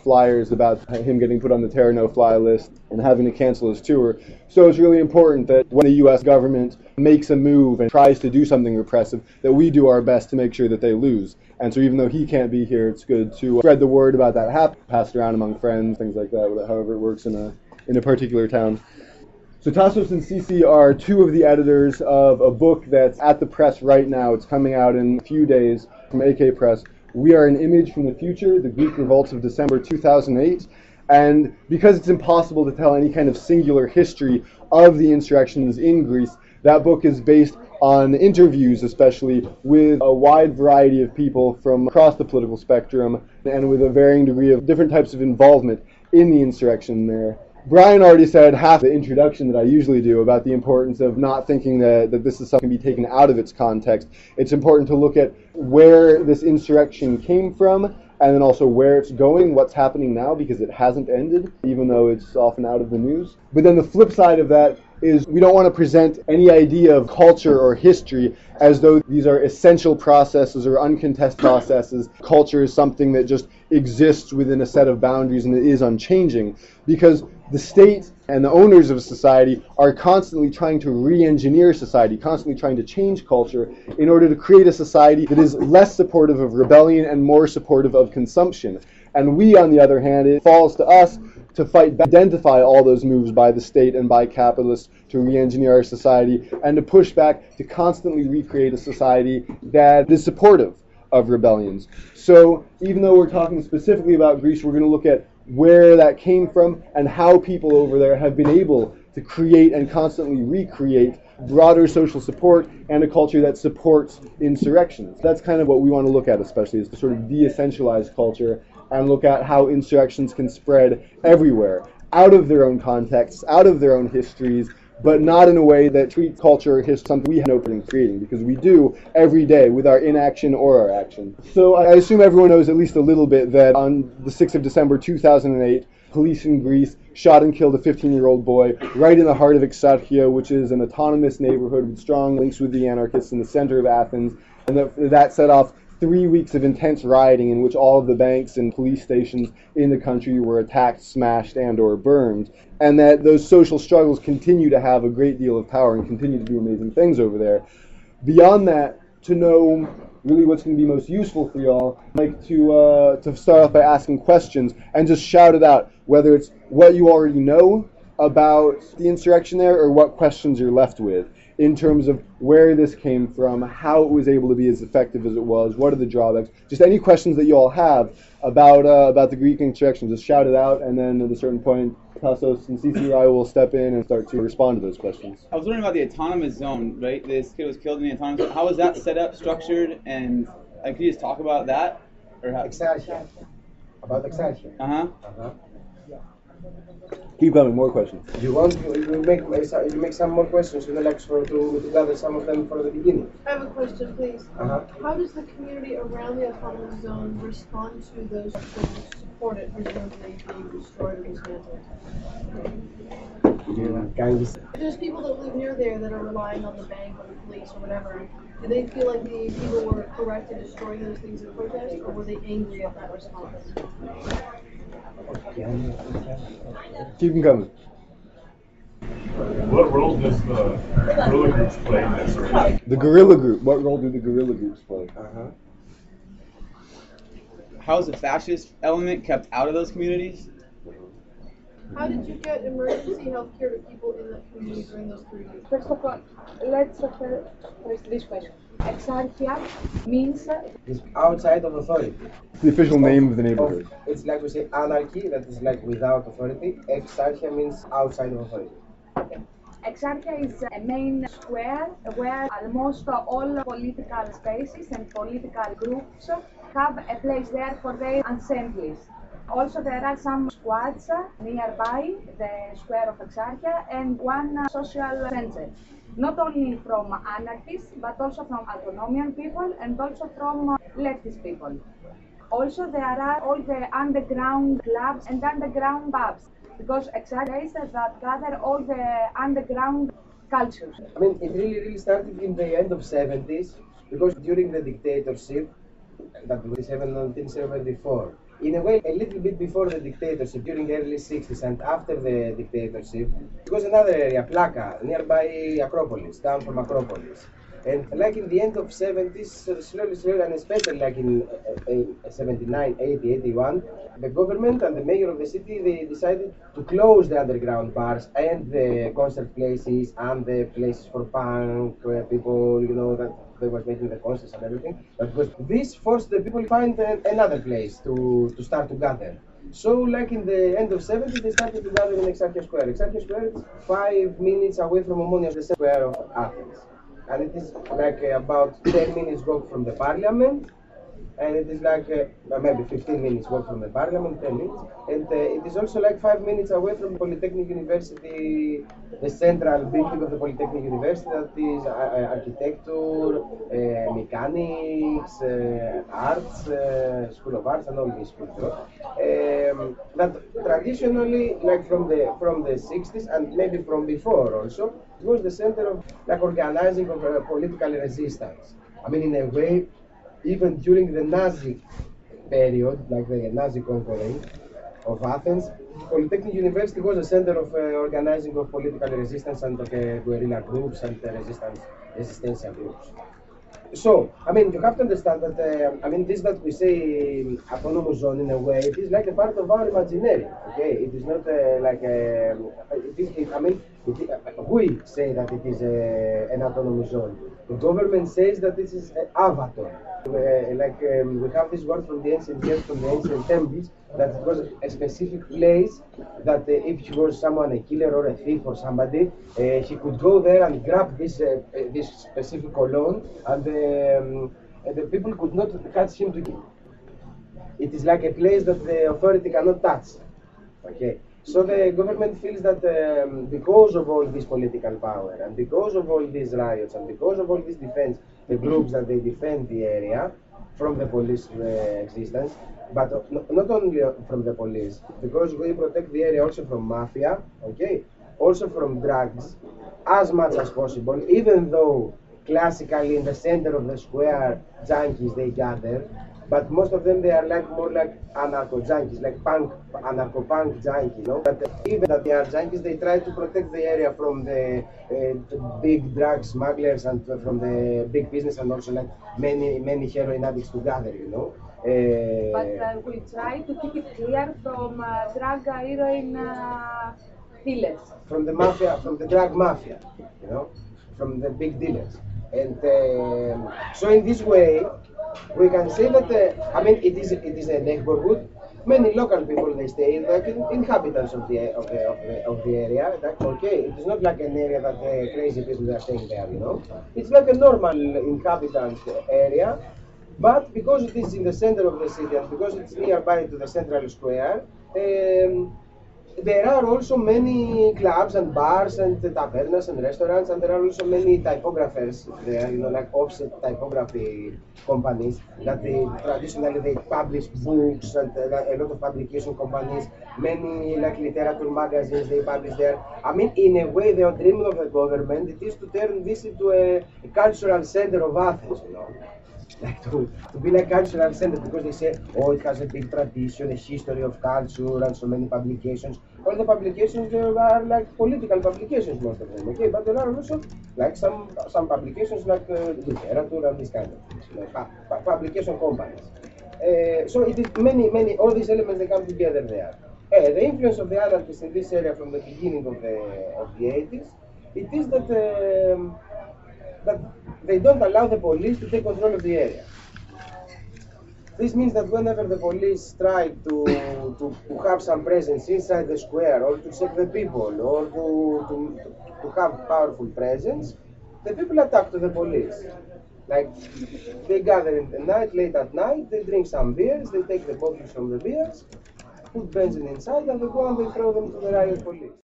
flyers about him getting put on the Terror No-Fly list and having to cancel his tour. So it's really important that when the U.S. government makes a move and tries to do something repressive, that we do our best to make sure that they lose. And so even though he can't be here, it's good to spread the word about that happening, pass it around among friends, things like that, however it works in a particular town. So Tasos and Sissy are two of the editors of a book that's at the press right now. It's coming out in a few days from AK Press. We Are an Image from the Future, the Greek Revolts of December 2008. And because it's impossible to tell any kind of singular history of the insurrections in Greece, that book is based on interviews, especially with a wide variety of people from across the political spectrum and with a varying degree of different types of involvement in the insurrection there. Brian already said half the introduction that I usually do about the importance of not thinking that this is something to be taken out of its context. It's important to look at where this insurrection came from and then also where it's going, what's happening now, because it hasn't ended, even though it's often out of the news. But then the flip side of that is we don't want to present any idea of culture or history as though these are essential processes or uncontested processes. Culture is something that just exists within a set of boundaries and it is unchanging, because the state and the owners of society are constantly trying to re-engineer society, constantly trying to change culture in order to create a society that is less supportive of rebellion and more supportive of consumption. And we, on the other hand, it falls to us to fight, identify all those moves by the state and by capitalists to re-engineer our society and to push back to constantly recreate a society that is supportive of rebellions. So even though we're talking specifically about Greece, we're going to look at where that came from and how people over there have been able to create and constantly recreate broader social support and a culture that supports insurrections. That's kind of what we want to look at, especially, is to sort of de-essentialize culture and look at how insurrections can spread everywhere, out of their own contexts, out of their own histories, but not in a way that treats culture or history something we have no part in creating, because we do every day with our inaction or our action. So I assume everyone knows at least a little bit that on the 6th of December 2008, police in Greece shot and killed a 15-year-old boy right in the heart of Exarchia, which is an autonomous neighborhood with strong links with the anarchists in the center of Athens, and that set off 3 weeks of intense rioting in which all of the banks and police stations in the country were attacked, smashed, and or burned. And that those social struggles continue to have a great deal of power and continue to do amazing things over there. Beyond that, to know really what's going to be most useful for y'all, I'd like to start off by asking questions and just shout it out, whether it's what you already know about the insurrection there or what questions you're left with, in terms of where this came from, how it was able to be as effective as it was, what are the drawbacks, just any questions that you all have about the Greek insurrection, just shout it out, and then at a certain point, Tasos and Sissy I will step in and start to respond to those questions. I was wondering about the autonomous zone, right? This kid was killed in the autonomous zone. How was that set up, structured, and could you just talk about that? Or how? Exarchia. About Exarchia. Keep coming, more questions. You make some more questions. You would like to gather some of them for the beginning. I have a question, please. How does the community around the autonomous zone respond to those who support it, presumably being destroyed or dismantled? There's people that live near there that are relying on the bank or the police or whatever. Do they feel like the people were correct in destroying those things in protest, or were they angry at that response? Keep them coming. What role does the guerrilla groups play in this? The guerrilla group. What role do the guerrilla groups play? How is the fascist element kept out of those communities? How did you get emergency health care to people in that community during those 3 years? First of all, let's first this question. Exarchia means It's outside of authority. It's the official name of the neighborhood. It's like we say anarchy, that is like without authority. Exarchia means outside of authority. Exarchia is a main square where almost all political spaces and political groups have a place there for their assemblies. Also, there are some squads nearby the square of Exarchia and one social center. Not only from anarchists, but also from autonomian people and also from leftist people. Also, there are all the underground clubs and underground pubs, because Exarchia is that gather all the underground cultures. I mean, it really started in the end of 70s, because during the dictatorship, that was 1974, in a way, a little bit before the dictatorship, during the early 60s and after the dictatorship, it was another area, Plaka, nearby Acropolis, down from Acropolis. And like in the end of 70s, slowly, and especially like in 79, 80, 81, the government and the mayor of the city, they decided to close the underground bars and the concert places and the places for punk people, you know, that they were making the concerts and everything. But this forced the people to find another place to start to gather. So, like in the end of 70s, they started to gather in Exarchia Square. Exarchia Square is 5 minutes away from Omonia, the square of Athens. And it is like about 10 minutes walk from the parliament, and it is like maybe 15 minutes walk from the parliament, 10 minutes, and it is also like 5 minutes away from Polytechnic University, the central building of the Polytechnic University, that is architecture, mechanics, arts, School of Arts, and all these schools. That traditionally, like from the 60s and maybe from before also, it was the center of like organizing of political resistance. I mean, in a way, even during the Nazi period, like the Nazi conquering of Athens, Polytechnic University was a center of organizing of political resistance and of guerrilla groups and resistance groups. So, I mean, you have to understand that, I mean, this that we say autonomous zone in a way, it is like a part of our imaginary, okay? It is not like we say that it is an autonomous zone. The government says that this is an avatar. We have this word from the ancient years, from the ancient temples, that it was a specific place that if he was someone, a killer or a thief or somebody, he could go there and grab this specific colon, and the people could not catch him to kill. It is like a place that the authority cannot touch. Okay. So the government feels that because of all this political power and because of all these riots and because of all this defense, the groups that they defend the area from the police existence, but not only from the police, because we protect the area also from mafia, okay, also from drugs, as much as possible, even though classically in the center of the square, junkies, they gather, but most of them, they are like more like anarcho-junkies, like anarcho-punk junkies, you know? But even that they are junkies, they try to protect the area from the big drug smugglers and from the big business, and also like many heroin addicts to gather, you know? But we try to keep it clear from drug heroin dealers. From the mafia, from the drug mafia, you know, from the big dealers. And so in this way, we can say that, I mean, it is a neighborhood. Many local people, they stay, like inhabitants of the area. That's okay. It is not like an area that crazy people are staying there, you know. It's like a normal inhabitant area. But because it is in the center of the city and because it's nearby to the central square, there are also many clubs and bars and tavernas and restaurants, and there are also many typographers there, you know, like offset typography companies that traditionally they publish books, and a lot of publication companies, many like literature magazines they publish there. I mean, in a way, the dream of the government, it is to turn this into a cultural center of Athens, you know. Like to be like cultural center, because they say, oh, it has a big tradition, a history of culture, and so many publications. All the publications there are like political publications, most of them, okay? But there are also like some publications like literature and this kind of things, you know, publication companies. So it is many, all these elements, they come together there. The influence of the anarchists in this area from the beginning of the 80s, it is that they don't allow the police to take control of the area. This means that whenever the police try to have some presence inside the square, or to check the people, or to have powerful presence, the people attack to the police. Like, they gather in the night, late at night, they drink some beers, they take the bottles from the beers, put benzene inside, and they go and they throw them to the riot police.